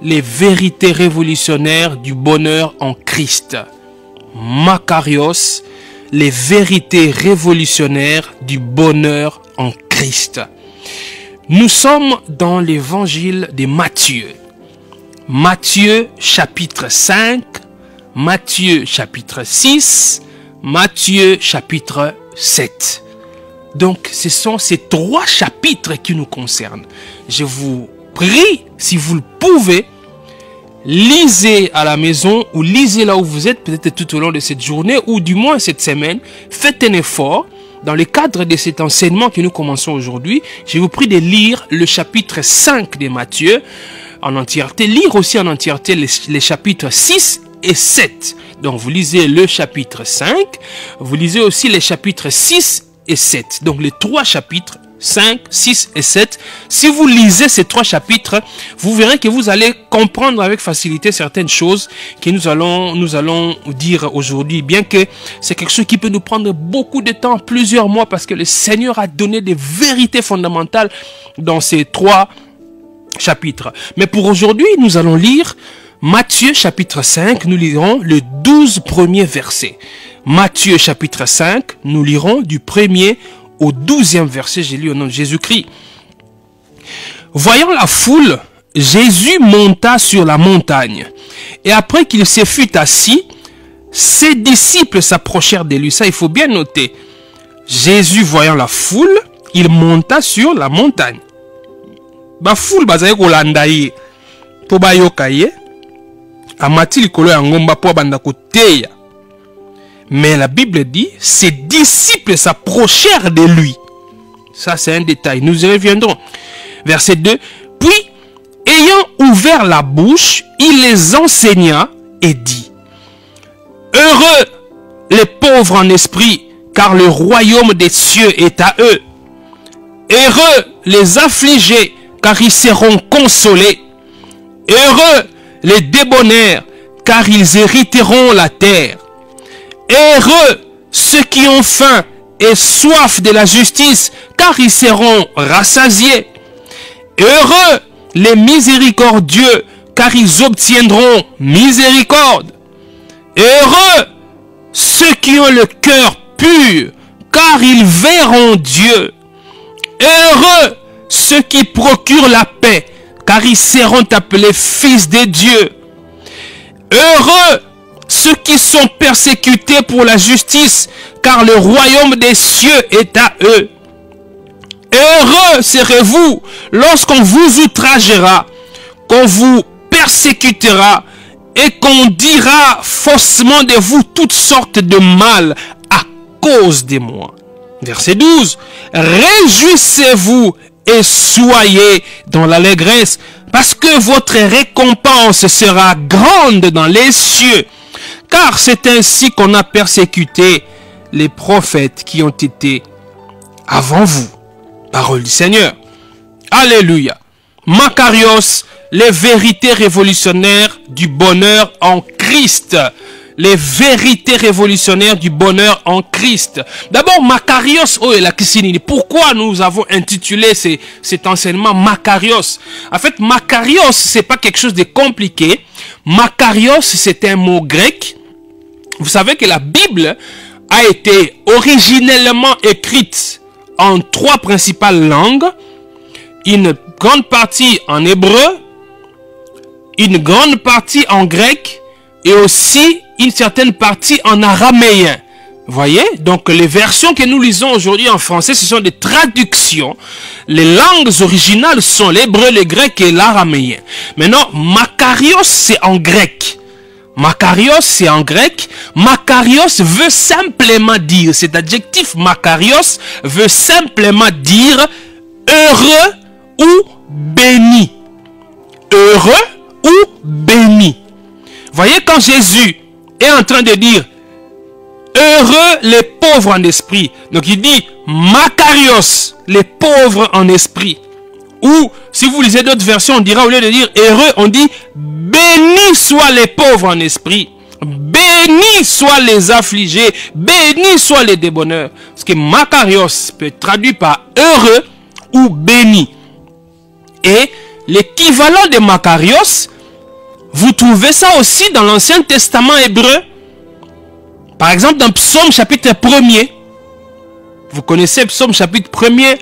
les vérités révolutionnaires du bonheur en Christ. Makarios, les vérités révolutionnaires du bonheur en Christ. Nous sommes dans l'évangile de Matthieu. Matthieu chapitre 5, Matthieu chapitre 6, Matthieu chapitre 7. Donc ce sont ces trois chapitres qui nous concernent. Je vous prie, si vous le pouvez, lisez à la maison ou lisez là où vous êtes, peut-être tout au long de cette journée ou du moins cette semaine. Faites un effort dans le cadre de cet enseignement que nous commençons aujourd'hui. Je vous prie de lire le chapitre 5 de Matthieu en entièreté. Lire aussi en entièreté les chapitres 6 et 7. Donc vous lisez le chapitre 5, vous lisez aussi les chapitres 6 et 7. Donc les trois chapitres 5, 6 et 7. Si vous lisez ces trois chapitres, vous verrez que vous allez comprendre avec facilité certaines choses que nous allons dire aujourd'hui, bien que c'est quelque chose qui peut nous prendre beaucoup de temps, plusieurs mois, parce que le Seigneur a donné des vérités fondamentales dans ces trois chapitres. Mais pour aujourd'hui, nous allons lire Matthieu chapitre 5, nous lirons le 12 premiers versets. Matthieu chapitre 5, nous lirons du 1er au 12e verset, j'ai lu au nom de Jésus-Christ. Voyant la foule, Jésus monta sur la montagne. Et après qu'il se fut assis, ses disciples s'approchèrent de lui. Ça, il faut bien noter. Jésus, voyant la foule, il monta sur la montagne. La foule, bazaye kolandaye, po bayokaye, amati likolo ya ngomba po banda koteya. Mais la Bible dit, ses disciples s'approchèrent de lui. Ça, c'est un détail. Nous y reviendrons. Verset 2. Puis, ayant ouvert la bouche, il les enseigna et dit, heureux les pauvres en esprit, car le royaume des cieux est à eux. Heureux les affligés, car ils seront consolés. Heureux les débonnaires, car ils hériteront la terre. Heureux ceux qui ont faim et soif de la justice, car ils seront rassasiés. Heureux les miséricordieux, car ils obtiendront miséricorde. Heureux ceux qui ont le cœur pur, car ils verront Dieu. Heureux ceux qui procurent la paix, car ils seront appelés fils de Dieu. Heureux ceux qui sont persécutés pour la justice, car le royaume des cieux est à eux. Heureux serez-vous lorsqu'on vous outragera, qu'on vous persécutera et qu'on dira faussement de vous toutes sortes de mal à cause de moi. Verset 12. Réjouissez-vous et soyez dans l'allégresse, parce que votre récompense sera grande dans les cieux. Car c'est ainsi qu'on a persécuté les prophètes qui ont été avant vous. Parole du Seigneur. Alléluia. Makarios, les vérités révolutionnaires du bonheur en Christ. Les vérités révolutionnaires du bonheur en Christ. D'abord, Makarios, oh, et la Kissinini. Pourquoi nous avons intitulé cet enseignement Makarios? En fait, Makarios, c'est pas quelque chose de compliqué. Makarios, c'est un mot grec. Vous savez que la Bible a été originellement écrite en trois principales langues. Une grande partie en hébreu, une grande partie en grec et aussi une certaine partie en araméen. Voyez? Donc les versions que nous lisons aujourd'hui en français, ce sont des traductions. Les langues originales sont l'hébreu, le grec et l'araméen. Maintenant, Makarios, c'est en grec. Makarios, c'est en grec. Makarios veut simplement dire, cet adjectif Makarios veut simplement dire heureux ou béni. Heureux ou béni. Voyez, quand Jésus est en train de dire heureux les pauvres en esprit, donc il dit Makarios, les pauvres en esprit. Ou si vous lisez d'autres versions, on dira, au lieu de dire heureux, on dit bénis soient les pauvres en esprit, bénis soient les affligés, bénis soient les débonneurs. Parce que Makarios peut être traduit par heureux ou béni. Et l'équivalent de Makarios, Vous trouvez ça aussi dans l'Ancien Testament hébreu. Par exemple, dans Psaume chapitre 1er. Vous connaissez Psaume chapitre 1er.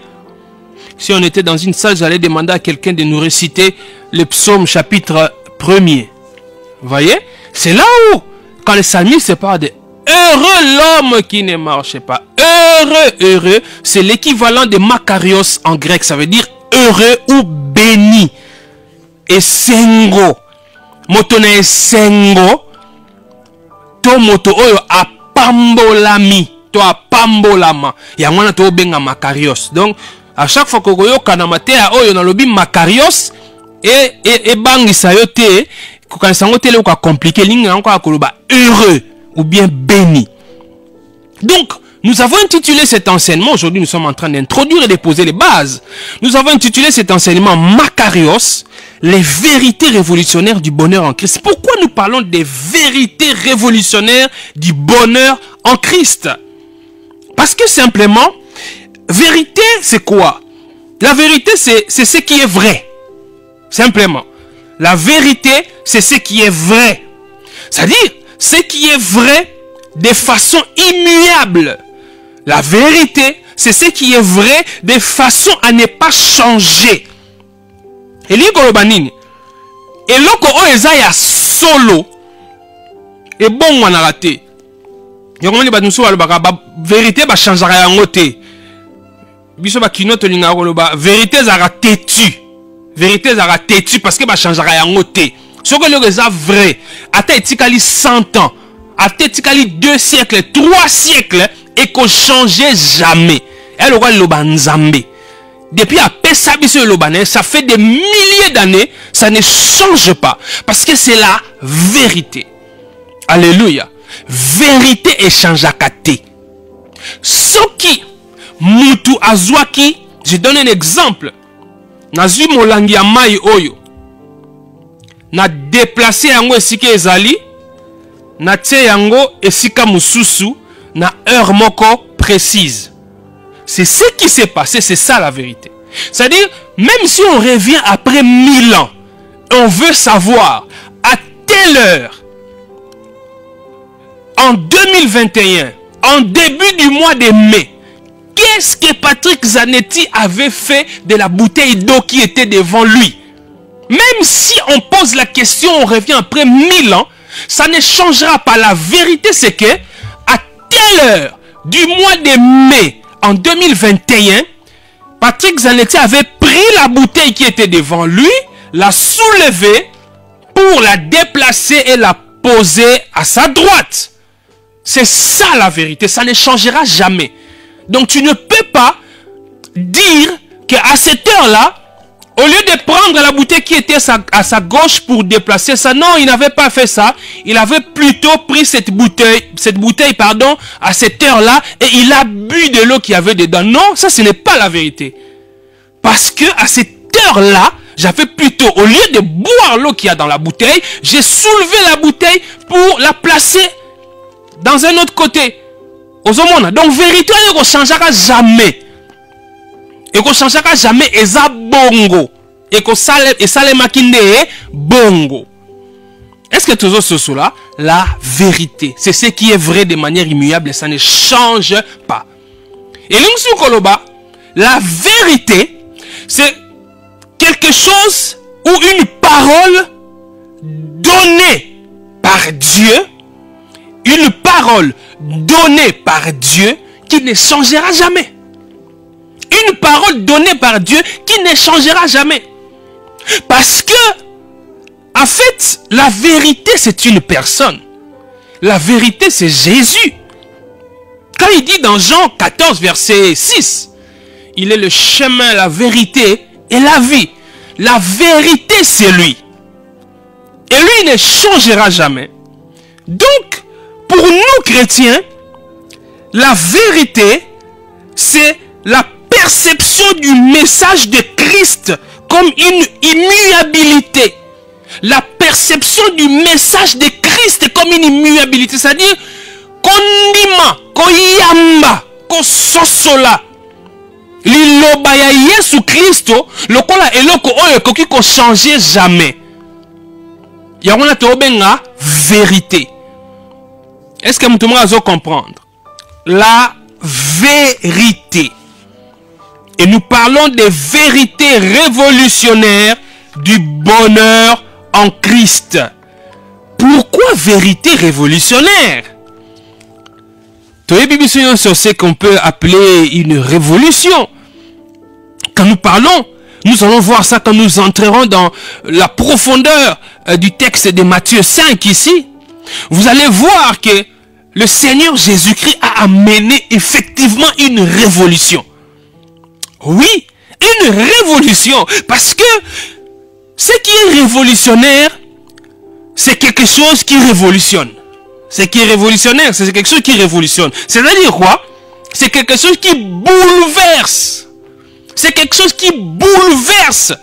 Si on était dans une salle, j'allais demander à quelqu'un de nous réciter le Psaume chapitre 1er. Vous voyez? C'est là où, quand le psalmiste parle de heureux l'homme qui ne marche pas. Heureux, c'est l'équivalent de makarios en grec. Ça veut dire heureux ou béni. Et sengo. Motone sengo. To moto oyo apambolami. To apambolama. Yangwana to benga makarios. Donc, à chaque fois que vous avez kanamatea oyo na lobi makarios et bangi sayote quand ça ngote le ko compliqué ligne encore koloba heureux ou bien béni. Donc, nous avons intitulé cet enseignement, aujourd'hui nous sommes en train d'introduire et de poser les bases. Nous avons intitulé cet enseignement Makarios, les vérités révolutionnaires du bonheur en Christ. Pourquoi nous parlons des vérités révolutionnaires du bonheur en Christ? Parce que simplement, vérité c'est quoi? La vérité c'est ce qui est vrai. Simplement. La vérité c'est ce qui est vrai. C'est-à-dire, ce qui est vrai de façon immuable. La vérité, c'est ce qui est vrai de façon à ne pas changer. Et li kolobanini. Et loko oeza ya solo. Et bon wana raté. Yongoni ba nusu balobaka ba vérité ba changera yango te. Biso ba kinoto linga koloba vérité zara têtu. Vérité zara têtu parce que ba changera yango te. Ce que le eza vrai, ata etikali 100 ans, ata etikali 2 siècles, 3 siècles, et qu'on changeait jamais. Et le roi Lobanzambe. Depuis à Pesabiso Lobané, ça fait des milliers d'années, ça ne change pas. Parce que c'est la vérité. Alléluia. Vérité et change à kate. Soki, Mutu Azwaki, je donne un exemple. Nazu Molangi Amai Oyo. Na déplacé yango esika ezali na tie yango esika mususu na heure moko précise. C'est ce qui s'est passé, c'est ça la vérité. C'est-à-dire, même si on revient après 1000 ans, on veut savoir à telle heure, en 2021, en début du mois de mai, qu'est-ce que Patrick Zanetti avait fait de la bouteille d'eau qui était devant lui? Même si on pose la question, on revient après 1000 ans, ça ne changera pas. La vérité, c'est que à telle heure du mois de mai en 2021, Patrick Zanetti avait pris la bouteille qui était devant lui, la soulevé pour la déplacer et la poser à sa droite. C'est ça la vérité, ça ne changera jamais. Donc tu ne peux pas dire qu'à cette heure-là, au lieu de prendre la bouteille qui était à sa gauche pour déplacer ça, non, il n'avait pas fait ça. Il avait plutôt pris cette bouteille, à cette heure-là, et il a bu de l'eau qu'il y avait dedans. Non, ça, ce n'est pas la vérité. Parce que à cette heure-là, j'avais plutôt, au lieu de boire l'eau qu'il y a dans la bouteille, j'ai soulevé la bouteille pour la placer dans un autre côté. Donc, vérité, elle ne changera jamais. Et qu'on changera jamais eza bongo. Et qu'on sale makinde bongo. Est-ce que toujours ce là la vérité, c'est ce qui est vrai de manière immuable et ça ne change pas. Et l'Ungsu Koloba, la vérité, c'est quelque chose ou une parole donnée par Dieu, une parole donnée par Dieu qui ne changera jamais. Une parole donnée par Dieu qui ne changera jamais. Parce que, en fait, la vérité, c'est une personne. La vérité, c'est Jésus. Quand il dit dans Jean 14, verset 6, il est le chemin, la vérité et la vie. La vérité, c'est lui. Et lui, il ne changera jamais. Donc, pour nous chrétiens, la vérité, c'est la perception du message de Christ comme une immuabilité. La perception du message de Christ comme une immuabilité. C'est-à-dire, kondima, koyamba, kososola. Liloba ya Yesu Christo, lokola eloko oyo koki ko changer jamais. Yangona tobenga vérité. Est-ce que vous pouvez comprendre? La vérité. Et nous parlons des vérités révolutionnaires du bonheur en Christ. Pourquoi vérité révolutionnaire? C'est ce qu'on peut appeler une révolution. Quand nous parlons, nous allons voir ça quand nous entrerons dans la profondeur du texte de Matthieu 5 ici. Vous allez voir que le Seigneur Jésus-Christ a amené effectivement une révolution. Oui, une révolution. Parce que ce qui est révolutionnaire, c'est quelque chose qui révolutionne. Ce qui est révolutionnaire, c'est quelque chose qui révolutionne. C'est-à-dire quoi? C'est quelque chose qui bouleverse. C'est quelque chose qui bouleverse.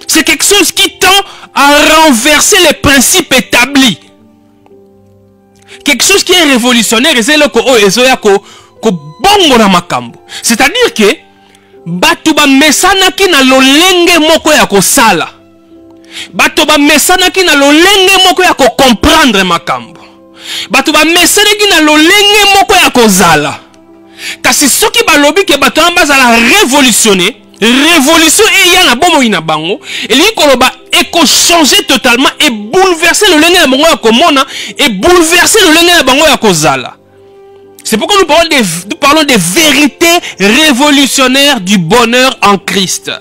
C'est quelque chose qui tend à renverser les principes établis. Quelque chose qui est révolutionnaire, c'est-à-dire que bato ba mesanaki na lolenge moko ya kosala. Bato ba mesanaki na lolenge moko ya ko comprendre makambo. Bato ba mesanaki na lolenge moko ya kozala. Kasi soki balobi ke bato bazala révolutionner, révolution et ya na bomo ina bango, eli koloba eko changer totalement et bouleverser le lenge ya bango ya komona et bouleverser le lenge ya bango ya kozala. C'est pourquoi nous parlons des vérités révolutionnaires du bonheur en Christ.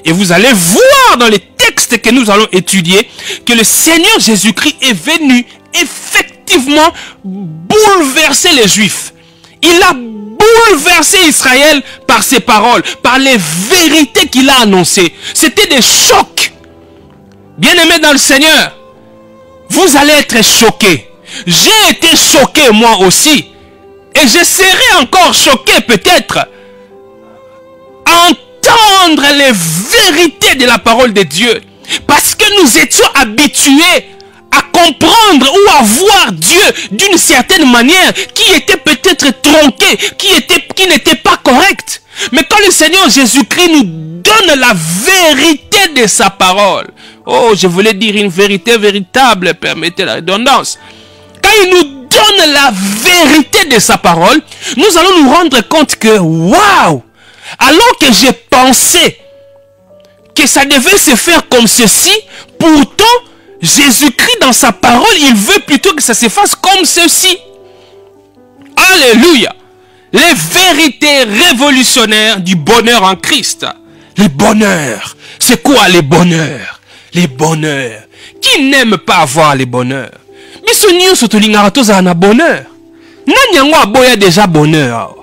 Et vous allez voir dans les textes que nous allons étudier que le Seigneur Jésus-Christ est venu effectivement bouleverser les Juifs. Il a bouleversé Israël par ses paroles, par les vérités qu'il a annoncées. C'était des chocs. Bien-aimés dans le Seigneur, vous allez être choqués. J'ai été choqué moi aussi. Et je serai encore choqué peut-être à entendre les vérités de la parole de Dieu. Parce que nous étions habitués à comprendre ou à voir Dieu d'une certaine manière qui était peut-être tronqué, qui n'était pas correct. Mais quand le Seigneur Jésus-Christ nous donne la vérité de sa parole, oh, je voulais dire une vérité véritable, permettez la redondance. Quand il nous donne la vérité de sa parole, nous allons nous rendre compte que, waouh, alors que j'ai pensé que ça devait se faire comme ceci, pourtant, Jésus-Christ dans sa parole, il veut plutôt que ça se fasse comme ceci. Alléluia. Les vérités révolutionnaires du bonheur en Christ. Les bonheurs. C'est quoi les bonheurs? Les bonheurs. Qui n'aime pas avoir les bonheurs? Mais ce n'y a pas bonheur. Nani yango aboya déjà bonheur.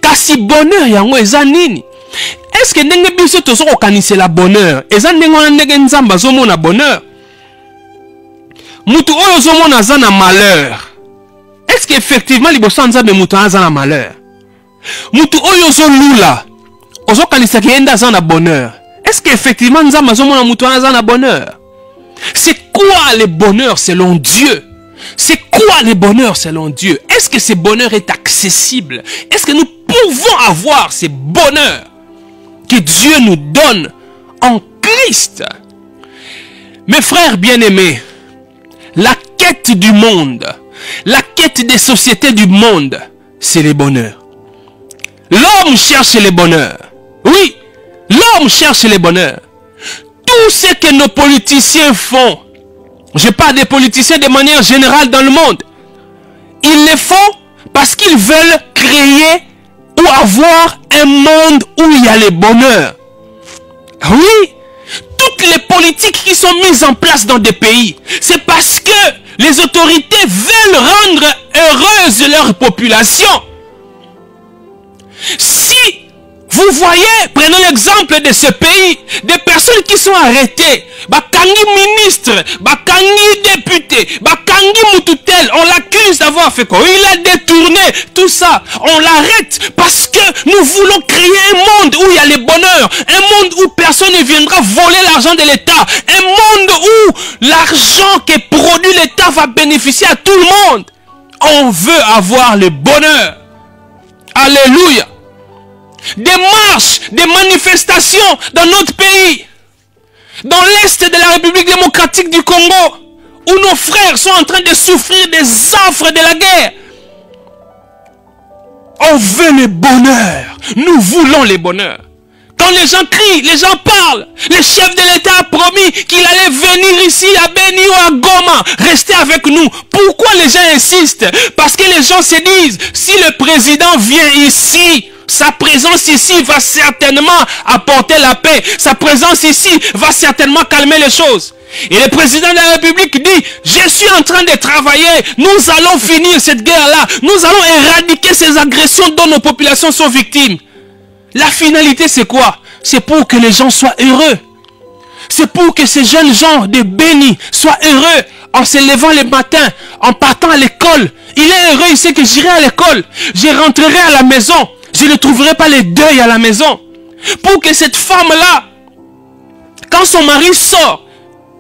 Kasi bonheur yango eza nini? Est-ce que ndenge biso tozo kokanisa la bonheur? Eza ndenge ndenge nzamba zo mona bonheur. Mutu oyo zo mona za na malheur. Est-ce qu'effectivement liboso nzambe mutu aza na malheur? Mutu oyo zo lula. Ozo kanisa kienda za na bonheur. Est-ce qu'effectivement nzamba zo mona mutu aza na bonheur? C'est quoi le bonheur selon Dieu? C'est quoi le bonheur selon Dieu? Est-ce que ce bonheur est accessible? Est-ce que nous pouvons avoir ce bonheur que Dieu nous donne en Christ? Mes frères bien-aimés, la quête du monde, la quête des sociétés du monde, c'est le bonheur. L'homme cherche le bonheur. Oui, l'homme cherche le bonheur. Tout ce que nos politiciens font, je parle des politiciens de manière générale dans le monde, ils le font parce qu'ils veulent créer ou avoir un monde où il y a le bonheur. Oui, toutes les politiques qui sont mises en place dans des pays, c'est parce que les autorités veulent rendre heureuse leur population. Si vous voyez, prenons l'exemple de ce pays, des personnes qui sont arrêtées, bakangi ministre, bakangi député, bakangi moututel, on l'accuse d'avoir fait quoi? Il a détourné tout ça, on l'arrête parce que nous voulons créer un monde où il y a le bonheur, un monde où personne ne viendra voler l'argent de l'État, un monde où l'argent que produit l'État va bénéficier à tout le monde. On veut avoir le bonheur. Alléluia. Des marches, des manifestations dans notre pays, dans l'est de la République démocratique du Congo, où nos frères sont en train de souffrir des affres de la guerre. On veut le bonheur. Nous voulons le bonheur. Quand les gens crient, les gens parlent. Le chef de l'État a promis qu'il allait venir ici à Beni ou à Goma, rester avec nous. Pourquoi les gens insistent? Parce que les gens se disent, si le président vient ici, sa présence ici va certainement apporter la paix. Sa présence ici va certainement calmer les choses. Et le président de la République dit, je suis en train de travailler, nous allons finir cette guerre-là, nous allons éradiquer ces agressions dont nos populations sont victimes. La finalité c'est quoi? C'est pour que les gens soient heureux. C'est pour que ces jeunes gens de Beni soient heureux en se levant le matin, en partant à l'école. Il est heureux, il sait que j'irai à l'école, je rentrerai à la maison, je ne trouverai pas les deuils à la maison. Pour que cette femme-là, quand son mari sort,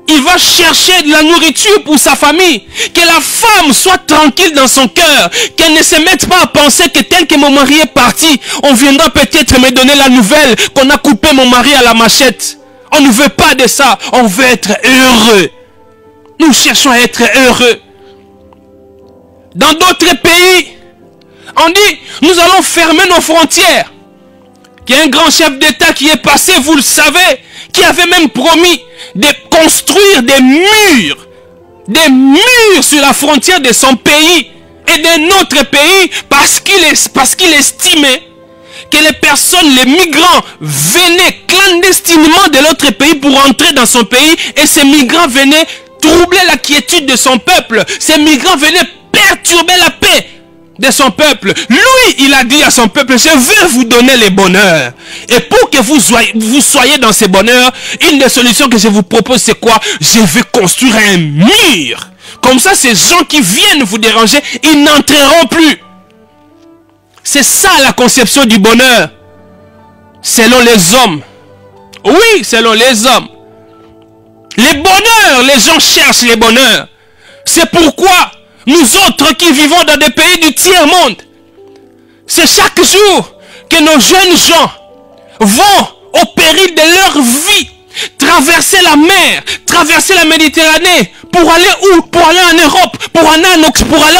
il va chercher de la nourriture pour sa famille. Que la femme soit tranquille dans son cœur. Qu'elle ne se mette pas à penser que tel que mon mari est parti, on viendra peut-être me donner la nouvelle qu'on a coupé mon mari à la machette. On ne veut pas de ça. On veut être heureux. Nous cherchons à être heureux. Dans d'autres pays, on dit, nous allons fermer nos frontières. Il y a un grand chef d'État qui est passé, vous le savez, qui avait même promis de construire des murs sur la frontière de son pays et d'un autre pays parce qu'il estimait que les personnes, les migrants venaient clandestinement de l'autre pays pour entrer dans son pays et ces migrants venaient troubler la quiétude de son peuple. Ces migrants venaient perturber la paix de son peuple. Lui, il a dit à son peuple, je veux vous donner le bonheur. Et pour que vous soyez dans ce bonheur, une des solutions que je vous propose, c'est quoi? Je vais construire un mur. Comme ça, ces gens qui viennent vous déranger, ils n'entreront plus. C'est ça la conception du bonheur. Selon les hommes. Oui, selon les hommes. Les bonheurs, les gens cherchent les bonheurs. C'est pourquoi nous autres qui vivons dans des pays du tiers-monde, c'est chaque jour que nos jeunes gens vont au péril de leur vie traverser la mer, traverser la Méditerranée pour aller où? Pour aller en Europe, pour aller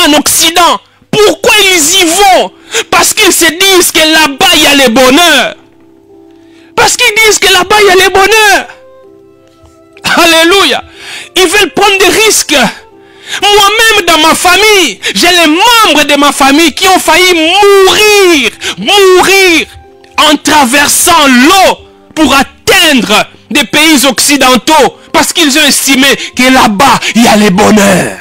en Occident. Pourquoi ils y vont? Parce qu'ils se disent que là-bas il y a le bonheur. Parce qu'ils disent que là-bas il y a le bonheur. Alléluia. Ils veulent prendre des risques. Moi-même dans ma famille, j'ai les membres de ma famille qui ont failli mourir en traversant l'eau pour atteindre des pays occidentaux parce qu'ils ont estimé que là-bas il y a le bonheur.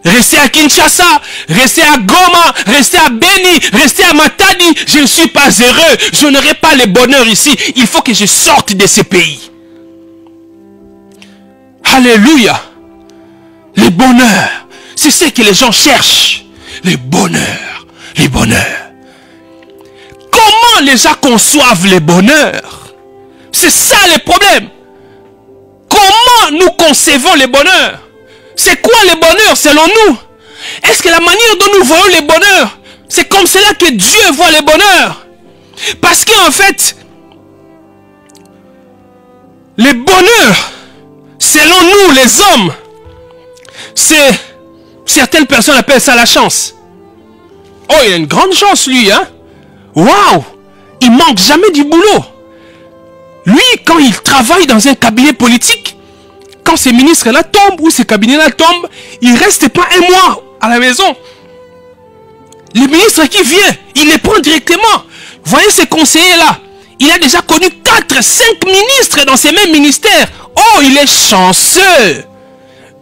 Rester à Kinshasa, rester à Goma, rester à Beni, rester à Matadi, je ne suis pas heureux, je n'aurai pas le bonheur ici. Il faut que je sorte de ces pays. Alléluia. Le bonheur, c'est ce que les gens cherchent. Le bonheur, le bonheur. Comment les gens conçoivent le bonheur? C'est ça le problème. Comment nous concevons le bonheur? C'est quoi le bonheur selon nous? Est-ce que la manière dont nous voyons le bonheur, c'est comme cela que Dieu voit le bonheur? Parce qu'en fait, le bonheur, selon nous les hommes, c'est, certaines personnes appellent ça la chance. Oh, il a une grande chance lui, hein. Waouh, il manque jamais du boulot. Lui, quand il travaille dans un cabinet politique, quand ces ministres-là tombent ou ces cabinets-là tombent, il ne reste pas un mois à la maison. Le ministre qui vient, il les prend directement. Voyez ces conseillers-là. Il a déjà connu 4, 5 ministres dans ces mêmes ministères. Oh, il est chanceux.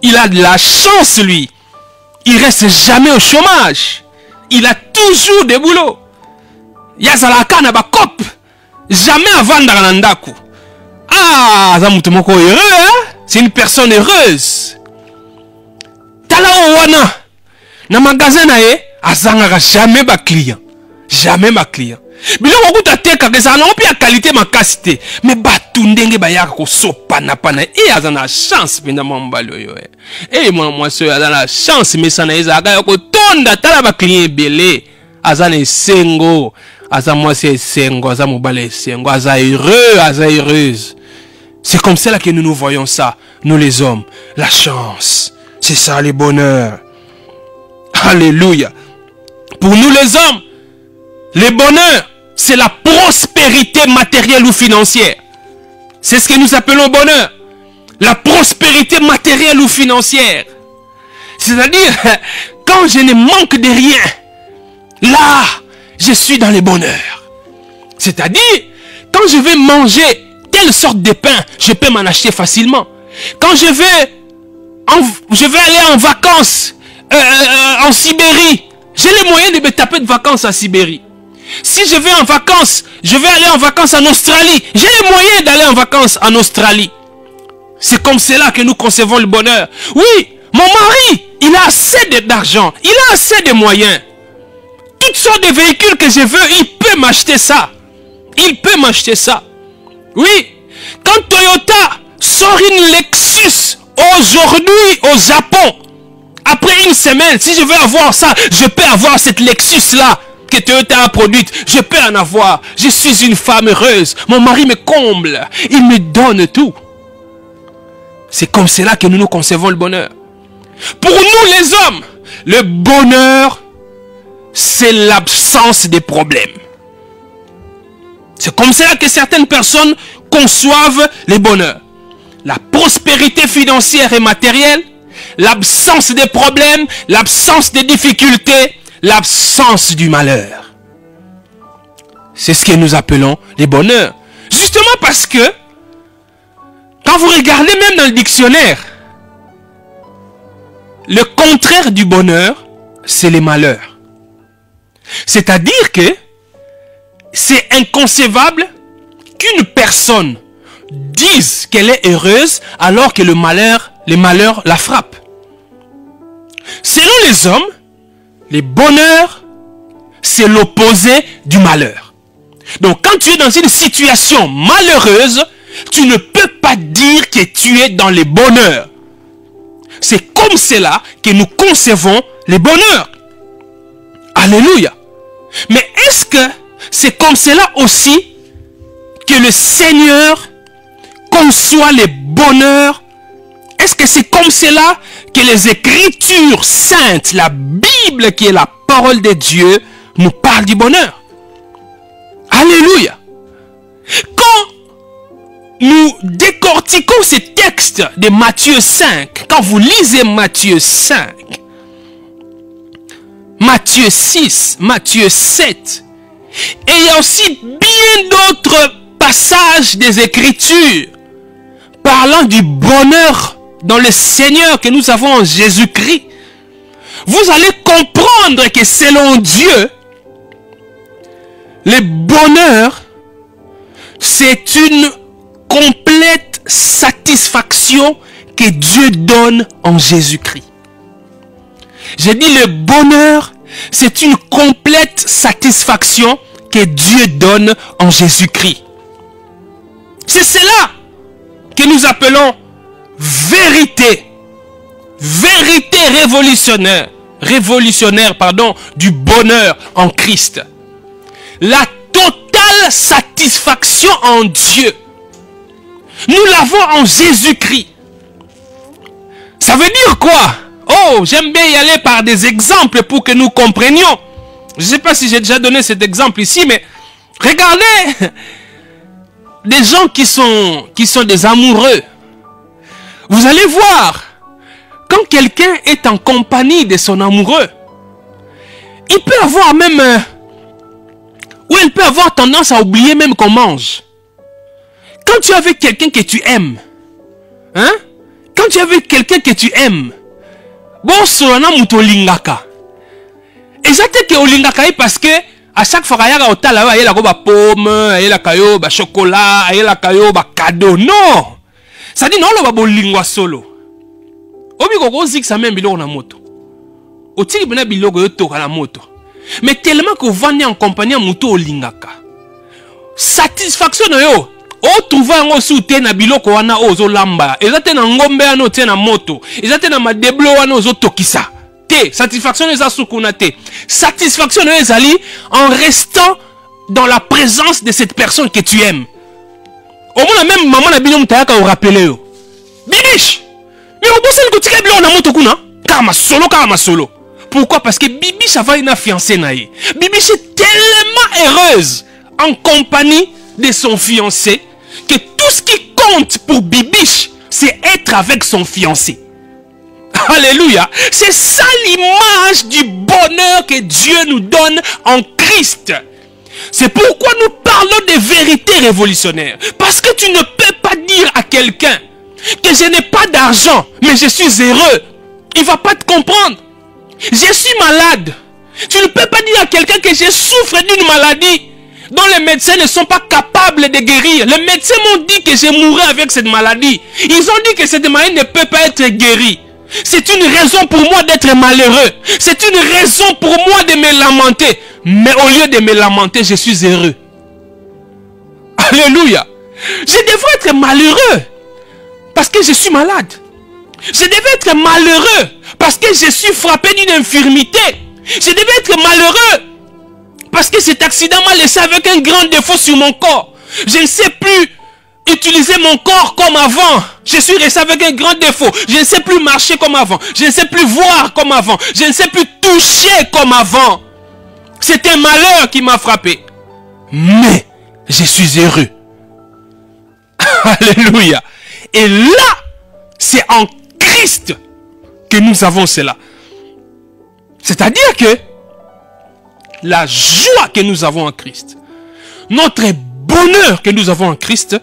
Il a de la chance, lui. Il reste jamais au chômage. Il a toujours des boulots. Yazalaka na bakop. Jamais à vendre dans l'andaku. Ah, Zamutomoko heureux, hein? C'est une personne heureuse. Tala wana. Na magasin na ye, azangaka jamais ba client. Jamais ma client. Biloko kutateka kezana opi ya qualité makasi te. Mais batu ndenge bayaka ko sopana pana. Et azana chance penda mambalo yo. Et moi so azana chance mais ça na ezaka ko tonda tala ba client belé. Azana sengo. Aza moi c'est sengo, aza mobale sengo, aza heureux, aza heureuse. C'est comme ça là que nous voyons ça, nous les hommes. La chance. C'est ça le bonheur. Alléluia. Pour nous les hommes, le bonheur, c'est la prospérité matérielle ou financière. C'est ce que nous appelons bonheur. La prospérité matérielle ou financière. C'est-à-dire, quand je ne manque de rien, là, je suis dans le bonheur. C'est-à-dire, quand je vais manger telle sorte de pain, je peux m'en acheter facilement. Quand je vais aller en vacances en Sibérie, j'ai les moyens de me taper de vacances en Sibérie. Si je vais en vacances, je vais aller en vacances en Australie, j'ai les moyens d'aller en vacances en Australie. C'est comme cela que nous concevons le bonheur. Oui, mon mari, il a assez d'argent, il a assez de moyens. Toutes sortes de véhicules que je veux, il peut m'acheter ça. Il peut m'acheter ça. Oui, quand Toyota sort une Lexus aujourd'hui au Japon, après une semaine, si je veux avoir ça, je peux avoir cette Lexus-là que Toyota a produite. Je peux en avoir. Je suis une femme heureuse. Mon mari me comble. Il me donne tout. C'est comme cela que nous concevons le bonheur. Pour nous les hommes, le bonheur, c'est l'absence des problèmes. C'est comme cela que certaines personnes conçoivent le bonheur. La prospérité financière et matérielle, l'absence des problèmes, l'absence des difficultés, l'absence du malheur. C'est ce que nous appelons le bonheur. Justement parce que, quand vous regardez même dans le dictionnaire, le contraire du bonheur, c'est le malheur. C'est-à-dire que c'est inconcevable qu'une personne dise qu'elle est heureuse alors que le malheur la frappe. Selon les hommes, le bonheur, c'est l'opposé du malheur. Donc quand tu es dans une situation malheureuse, tu ne peux pas dire que tu es dans le bonheur. C'est comme cela que nous concevons le bonheur. Alléluia. Mais est-ce que c'est comme cela aussi que le Seigneur conçoit le bonheur? Est-ce que c'est comme cela que les Écritures saintes, la Bible qui est la parole de Dieu, nous parle du bonheur? Alléluia. Quand nous décortiquons ces textes de Matthieu 5, quand vous lisez Matthieu 5, Matthieu 6, Matthieu 7, et il y a aussi bien d'autres passages des Écritures parlant du bonheur dans le Seigneur que nous avons en Jésus-Christ, vous allez comprendre que selon Dieu, le bonheur, c'est une complète satisfaction que Dieu donne en Jésus-Christ. J'ai dit le bonheur, c'est une complète satisfaction que Dieu donne en Jésus-Christ. C'est cela que nous appelons vérité. Vérité révolutionnaire, du bonheur en Christ. La totale satisfaction en Dieu. Nous l'avons en Jésus-Christ. Ça veut dire quoi? Oh, j'aime bien y aller par des exemples pour que nous comprenions. Je ne sais pas si j'ai déjà donné cet exemple ici, mais regardez des gens qui sont des amoureux. Vous allez voir, quand quelqu'un est en compagnie de son amoureux, il peut avoir même, ou elle peut avoir tendance à oublier même qu'on mange. Quand tu es avec quelqu'un que tu aimes, quand tu es avec quelqu'un que tu aimes, bon, solana muto lingaka. Exactement que olingaka parce que à chaque fois qu'il y a un tal, il y a la pomme, il y a la chocolat, il y a la cadeau. Non, ça dit non, le babo lingua solo. Obi koko zik sa même biloko na moto. Otiki bena biloko yo toka na moto. Mais tellement que vous vendez en compagnie muto olingaka. Satisfaction yo. O trouva ngo soute na biloko wana ozo lamba. Ezate na ngombe ano te na moto. Ezate na madeblo wana ozo tokisa. Te, satisfaction eza sukuna te. Satisfaction ezali en restant dans la présence de cette personne que tu aimes. Au moins même maman na bino mutayaka au rappeler yo. Bibiche. Mais au bout de ce que on a monté kuna, kama solo. Pourquoi? Parce que Bibiche avait une fiancée naïe. Bibiche est tellement heureuse en compagnie de son fiancé que tout ce qui compte pour Bibiche, c'est être avec son fiancé. Alléluia. C'est ça l'image du bonheur que Dieu nous donne en Christ. C'est pourquoi nous parlons de vérités révolutionnaires. Parce que tu ne peux pas dire à quelqu'un que je n'ai pas d'argent, mais je suis heureux. Il ne va pas te comprendre. Je suis malade. Tu ne peux pas dire à quelqu'un que je souffre d'une maladie dont les médecins ne sont pas capables de guérir. Les médecins m'ont dit que je mourrai avec cette maladie. Ils ont dit que cette maladie ne peut pas être guérie. C'est une raison pour moi d'être malheureux. C'est une raison pour moi de me lamenter. Mais au lieu de me lamenter, je suis heureux. Alléluia. Je devrais être malheureux parce que je suis malade. Je devais être malheureux parce que je suis frappé d'une infirmité. Je devais être malheureux parce que cet accident m'a laissé avec un grand défaut sur mon corps. Je ne sais plus utiliser mon corps comme avant. Je suis resté avec un grand défaut. Je ne sais plus marcher comme avant. Je ne sais plus voir comme avant. Je ne sais plus toucher comme avant. C'est un malheur qui m'a frappé. Mais je suis heureux. Alléluia. Et là, c'est en Christ que nous avons cela. C'est-à-dire que la joie que nous avons en Christ, notre bonheur que nous avons en Christ,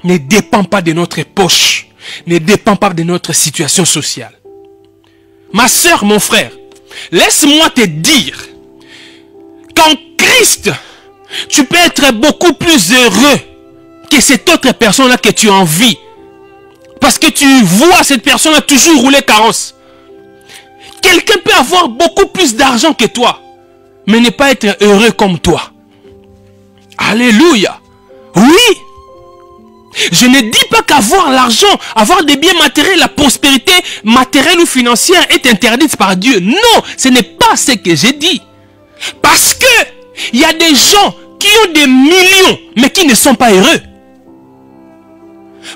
ne dépend pas de notre poche, ne dépend pas de notre situation sociale. Ma soeur, mon frère, laisse-moi te dire qu'en Christ, tu peux être beaucoup plus heureux que cette autre personne-là que tu envies. Parce que tu vois cette personne-là toujours rouler carrosse. Quelqu'un peut avoir beaucoup plus d'argent que toi, mais ne pas être heureux comme toi. Alléluia. Oui. Je ne dis pas qu'avoir l'argent, avoir des biens matériels, la prospérité matérielle ou financière est interdite par Dieu. Non, ce n'est pas ce que j'ai dit. Parce que il y a des gens qui ont des millions, mais qui ne sont pas heureux.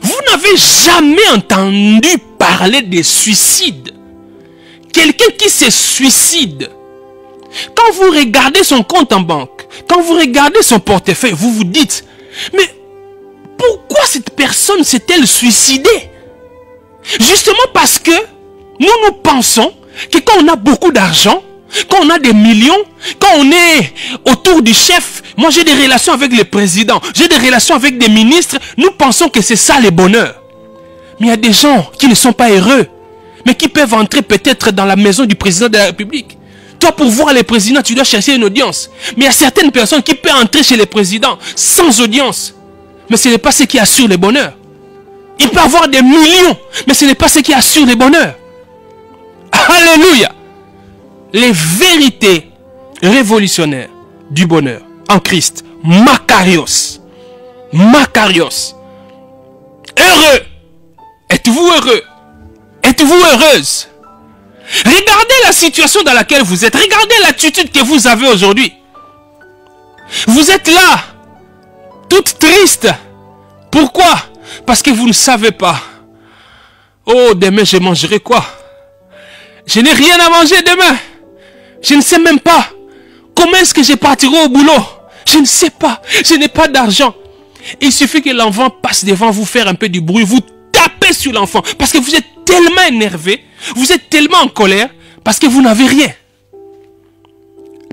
Vous n'avez jamais entendu parler de suicide. Quelqu'un qui se suicide. Quand vous regardez son compte en banque, quand vous regardez son portefeuille, vous vous dites, mais pourquoi cette personne s'est-elle suicidée? Justement parce que nous pensons que quand on a beaucoup d'argent, quand on a des millions, quand on est autour du chef, moi j'ai des relations avec le président, j'ai des relations avec des ministres, nous pensons que c'est ça le bonheur. Mais il y a des gens qui ne sont pas heureux, mais qui peuvent entrer peut-être dans la maison du président de la République. Toi, pour voir le président, tu dois chercher une audience. Mais il y a certaines personnes qui peuvent entrer chez le président sans audience. Mais ce n'est pas ce qui assure le bonheur. Il peut avoir des millions, mais ce n'est pas ce qui assure le bonheur. Alléluia. Les vérités révolutionnaires du bonheur en Christ. Makarios. Makarios. Heureux. Êtes-vous heureux? Êtes-vous heureuse? Regardez la situation dans laquelle vous êtes. Regardez l'attitude que vous avez aujourd'hui. Vous êtes là, toute triste. Pourquoi? Parce que vous ne savez pas. Oh, demain je mangerai quoi? Je n'ai rien à manger demain. Je ne sais même pas. Comment est-ce que je partirai au boulot? Je ne sais pas. Je n'ai pas d'argent. Il suffit que l'enfant passe devant vous faire un peu du bruit. Vous tapez sur l'enfant. Parce que vous êtes tellement énervé. Vous êtes tellement en colère. Parce que vous n'avez rien.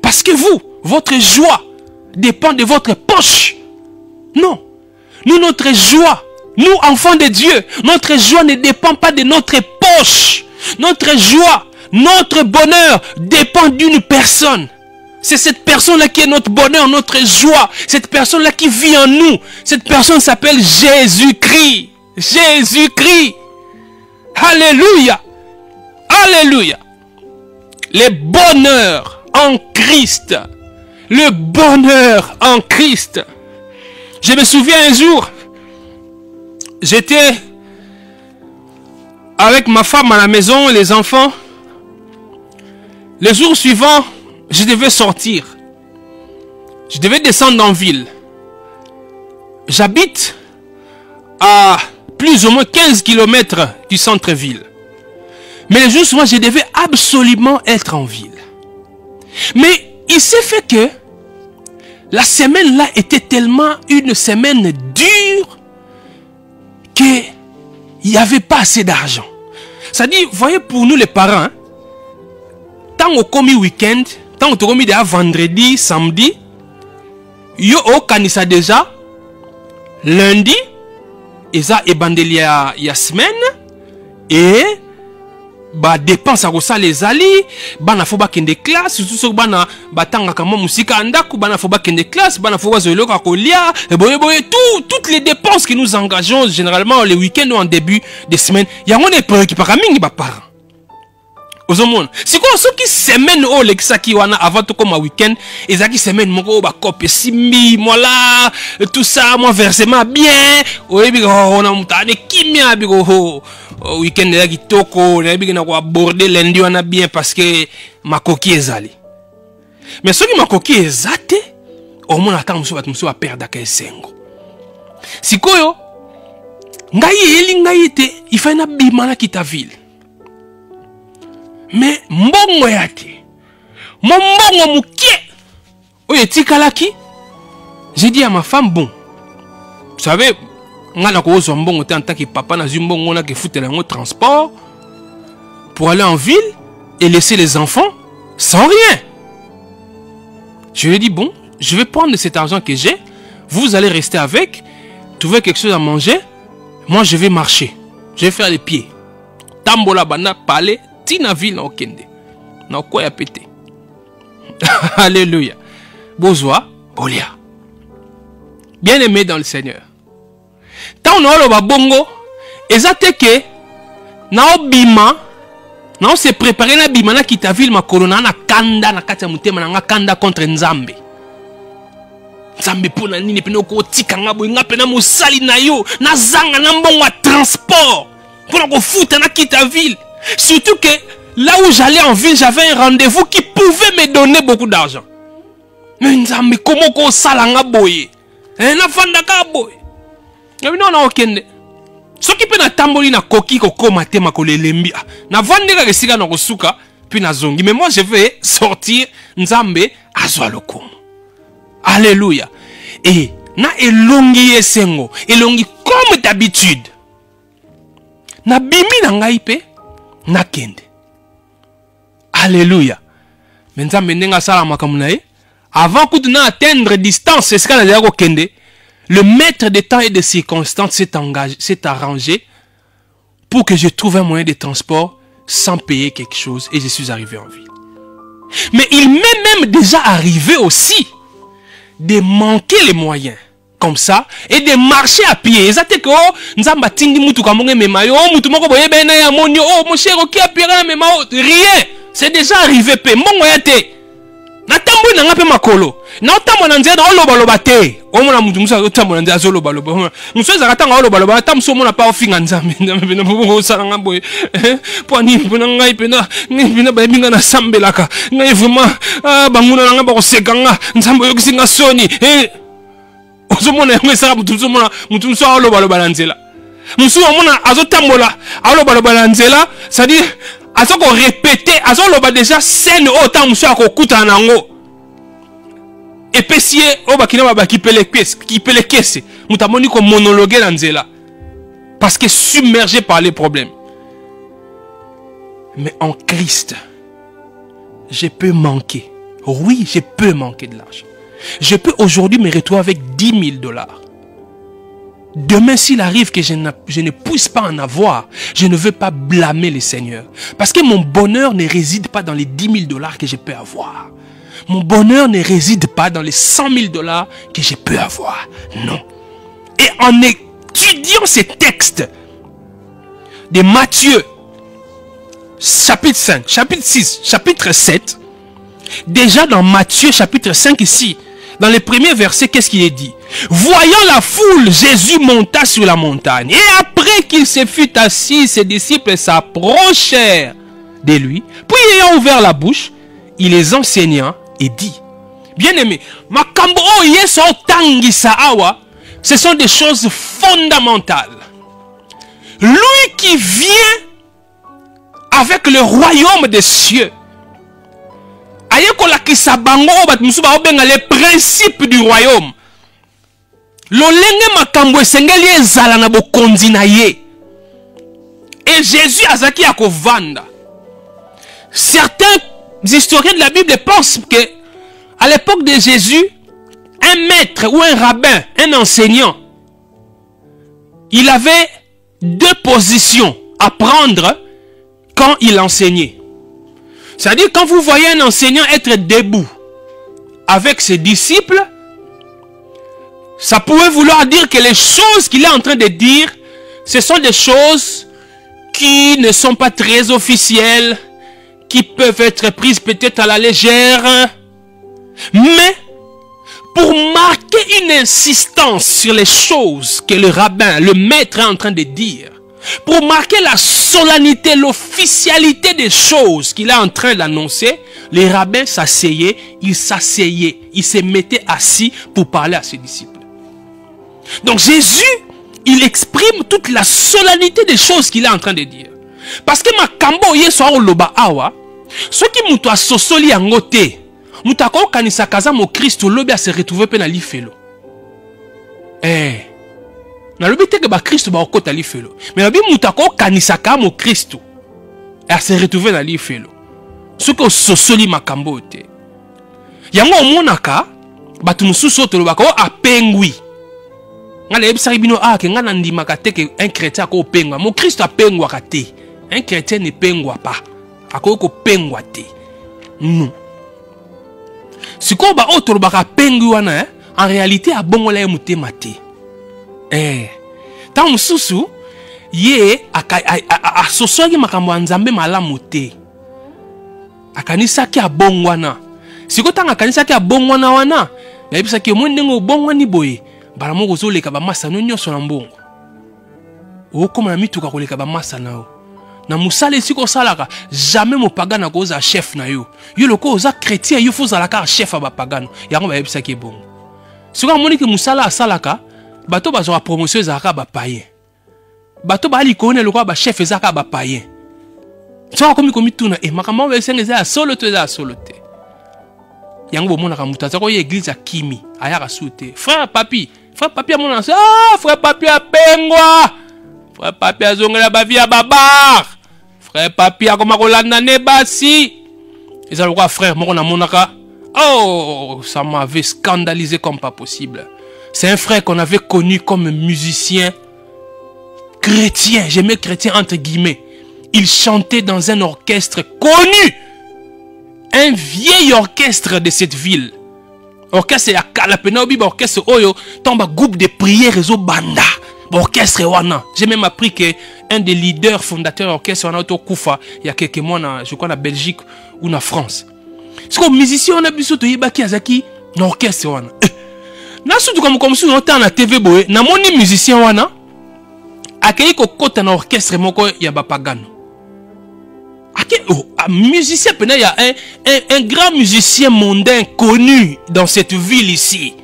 Parce que vous, votre joie dépend de votre poche. Non. Nous, notre joie, nous, enfants de Dieu, notre joie ne dépend pas de notre poche. Notre joie, notre bonheur dépend d'une personne. C'est cette personne-là qui est notre bonheur, notre joie. Cette personne-là qui vit en nous. Cette personne s'appelle Jésus-Christ. Jésus-Christ. Alléluia. Alléluia. Le bonheur en Christ. Le bonheur en Christ. Je me souviens un jour, j'étais avec ma femme à la maison et les enfants. Le jour suivant, je devais sortir. Je devais descendre en ville. J'habite à plus ou moins 15 km du centre-ville. Mais le jour souvent, je devais absolument être en ville. Mais il s'est fait que la semaine là était tellement une semaine dure qu'il n'y avait pas assez d'argent. Ça dit, vous voyez, pour nous les parents, hein, tant au commis week-end, tant au commis déjà vendredi, samedi, yo au kanisa déjà lundi, et ça ebandeli ya semaine, et ba dépense à ça les ali, bana faut ba kende classe, surtout so bana batanga kama musika andaku, bana faut ba kende classe, bana faut ba zolo ka kolia, et boye toutes les dépenses que nous engageons généralement les week-ends ou en début de semaine, ya on est préoccupé par mingi ba parents. Ozomon, c'est quoi ce qui semaine au l'exaki wana avant tout comme un week-end, et ça qui semaine mon ba copie simbi, moi là, tout ça, moi versement bien, oui bigo on a mutane kimia bigo week-end là qui toko, on a bigo na quoi aborder lundi on a bien parce que ma coquille est allée. Mais ce qui ma coquille est allée, au moins attend monsieur va perdre à quel sengo. Si quoi yo, ngai te, il fait na bimana qui ta ville. Mais mbongo yate mbongo mukie oye tikalaki. J'ai dit à ma femme, bon, vous savez, on a mbongo en tant que papa na mbongo on a que foutre le transport pour aller en ville et laisser les enfants sans rien. Je lui ai dit, bon, je vais prendre cet argent que j'ai, vous allez rester avec, trouver quelque chose à manger, moi je vais marcher, je vais faire les pieds. Tambola bana parler Tina ville na okende. Na quoi ya pété. Alléluia. Bozwa, bolia. Bien aimé dans le Seigneur. Tant on a le bongo, ezate ke na obima, na on se préparé na bima na kita ville ma corona na kanda na kati ya mutema na kanda contre Nzambe. Nzambe pona nini pena ko tika ngabo ngape na mosali na yo, na zanga na mbongo wa transport. Pona ko futa na kita ville. Surtout que là où j'allais en ville, j'avais un rendez-vous qui pouvait me donner beaucoup d'argent. Mais Nzambe, comment qu'on salanga boye? Na fandaka boye. Non, non, okende. Ce qui peut na tamboli na koki koko matema ko lelembi. Na vandeka kesika na kosuka, puis na zongi. Mais moi, je vais sortir Nzambe azwa lokomo. Alléluia. Et na elongi esengo. Elongi comme d'habitude. Na bimi na ngai pe. Nakende. Alléluia. Maintenant, avant que nous atteindre distance, c'est ce qu'on a dit. Le maître des temps et des circonstances s'est arrangé pour que je trouve un moyen de transport sans payer quelque chose et je suis arrivé en ville. Mais il m'est même déjà arrivé aussi de manquer les moyens. Comme ça, et de marcher à pied. Rien. C'est déjà arrivé. Ozomona yangesa mutuzomona mutumso aloba na nzela. Musu omona azotambola aloba na nzela, c'est-à-dire azoko répéter azoloba déjà scène autant musu akokuta nango. Epesier obakina ba kipelekese mutamoni ko monologuer na nzela parce que submergé par les problèmes. Mais en Christ, je peux manquer. Oui, je peux manquer de l'argent. Je peux aujourd'hui me retrouver avec 10 000 $. Demain, s'il arrive que je ne puisse pas en avoir, je ne veux pas blâmer le Seigneur. Parce que mon bonheur ne réside pas dans les 10 000 $ que je peux avoir. Mon bonheur ne réside pas dans les 100 000 $ que je peux avoir. Non. Et en étudiant ces textes de Matthieu, chapitre 5, chapitre 6, chapitre 7, déjà dans Matthieu chapitre 5 ici, dans les premiers versets, qu'est-ce qu'il est dit? Voyant la foule, Jésus monta sur la montagne. Et après qu'il se fut assis, ses disciples s'approchèrent de lui. Puis ayant ouvert la bouche, il les enseigna et dit, bien-aimé, ce sont des choses fondamentales. Lui qui vient avec le royaume des cieux. Les principes du royaume. Et Jésus azaki akovanda. Certains historiens de la Bible pensent que à l'époque de Jésus, un maître ou un rabbin, un enseignant, il avait deux positions à prendre quand il enseignait. C'est-à-dire quand vous voyez un enseignant être debout avec ses disciples, ça pouvait vouloir dire que les choses qu'il est en train de dire, ce sont des choses qui ne sont pas très officielles, qui peuvent être prises peut-être à la légère, mais pour marquer une insistance sur les choses que le rabbin, le maître est en train de dire, pour marquer la solennité, l'officialité des choses qu'il est en train d'annoncer, les rabbins s'asseyaient, ils se mettaient assis pour parler à ses disciples. Donc Jésus, il exprime toute la solennité des choses qu'il est en train de dire. Parce que ma kambo yeso au loba awa, ce qui muto asosoli angote, muto ako kanisa kaza mo Christo lobi a se retrouver pe na lifelo. Na lobi te ke ba Christo ba okota lifelo. Mais lobi muto ako kanisa ka mo Christo et a se retrouver na lifelo. Ce que sosoli makambo te. Yango omonaka batu mususu to loba ko apengwi. Ngale ebisaki bino ke ngana ndimaka te ke un chrétien ko pengwa. Mo Christo apengwa ka te. Un chrétien ne pengwa pas. Akoko pengwa te. Non. Siko ba otolo baka pengwi wana en réalité abongola ye mutema te. Tant mususu ye asosoli makambo ya Nzambe malamu te. Akanisaki abongwana. Siko tanga akanisaki abongwana wana, yebisaki omwendengo obongwani boye. Bala moko zoleka ba masa nyonso na mbongo. Okoma na mituka koleka ba masa nao. Na musale siko salaka jamais mo pagana koza chef na yo. Yo loko oza chrétien yo faut zalaka chef ba pagano. Yango ba yebisa ki bongo. Siko amoni ke musala asalaka bato bazwa promotion zalaka ba païen. Bato ba ali kone loko ba chef zalaka ba païen. Siko komi tuna makambo ba sengeza solo te za solo te. Yango bomona ka mutaza ko ye église akimi ayaka sute. Frère papi a mon ancien. Frère papi a pengwa. Frère papi a zongela ba via babar. Frère papi a koma kolanda ne basi. Ils ont quoi frère moko na monaka. Oh, ça m'avait scandalisé comme pas possible. C'est un frère qu'on avait connu comme musicien chrétien, j'aimais chrétien entre guillemets. Il chantait dans un orchestre connu. Un vieil orchestre de cette ville. Orchestre ya kalapena obi ba orchestre oyo tomba groupe de prières ezo banda. Orchestre wana. J'ai même appris que un des leaders fondateurs orchestre wana to kufa il y a quelques mois na je crois na Belgique ou na France. C'est comme musicien on a biso to yebaki azaki na orchestre wana. Na surtout comme si on était na TV boy na moni musicien wana akei ko kota na orchestre moko ya bapagano. Musicien, il y a un grand musicien mondain connu dans cette ville ici.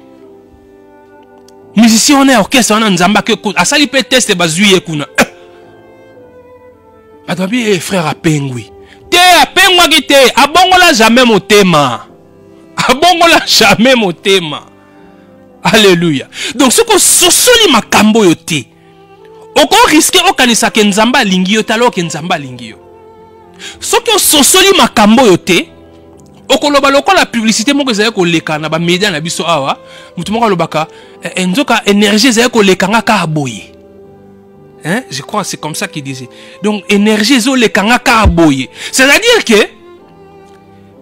Musicien, on est orchestre, on a Nzamba que a sali peut tester bazuye kuna. Atabi frère a pengwi. Te a pengwa ki te, abongola jamais mon thème. Abongola jamais mon thème. Alléluia. Donc ce que sosoli makambo yote. Oko risque okanisa ke Nzamba lingi yo talo ke Nzamba lingi yo. Ce que sosoli makambo yote, okoloba loko la publicité moko ezali koleka na ba média na biso awa, mutu moko lobaka enzoka énergie ezali koleka nga ka boye. Hein, je crois c'est comme ça qu'il disait. Donc énergie ezoleka nga ka boye. C'est-à-dire que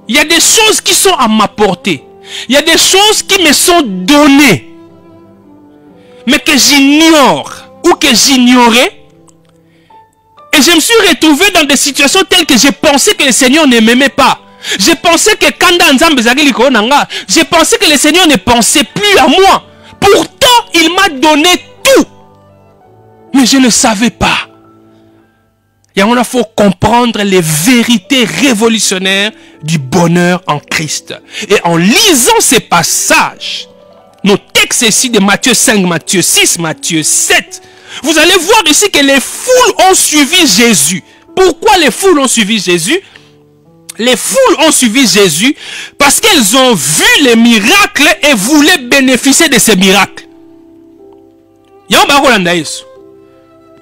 il y a des choses qui sont à ma portée. Il y a des choses qui me sont données mais que j'ignore ou que j'ignorais. Et je me suis retrouvé dans des situations telles que j'ai pensé que le Seigneur ne m'aimait pas. J'ai pensé que j'ai pensé que le Seigneur ne pensait plus à moi. Pourtant, il m'a donné tout. Mais je ne savais pas. Et il faut comprendre les vérités révolutionnaires du bonheur en Christ. Et en lisant ces passages, nos textes ici de Matthieu 5, Matthieu 6, Matthieu 7, Vous allez voir ici que les foules ont suivi Jésus. Pourquoi les foules ont suivi Jésus? Les foules ont suivi Jésus parce qu'elles ont vu les miracles et voulaient bénéficier de ces miracles. Y'a un Rolanda Yesu.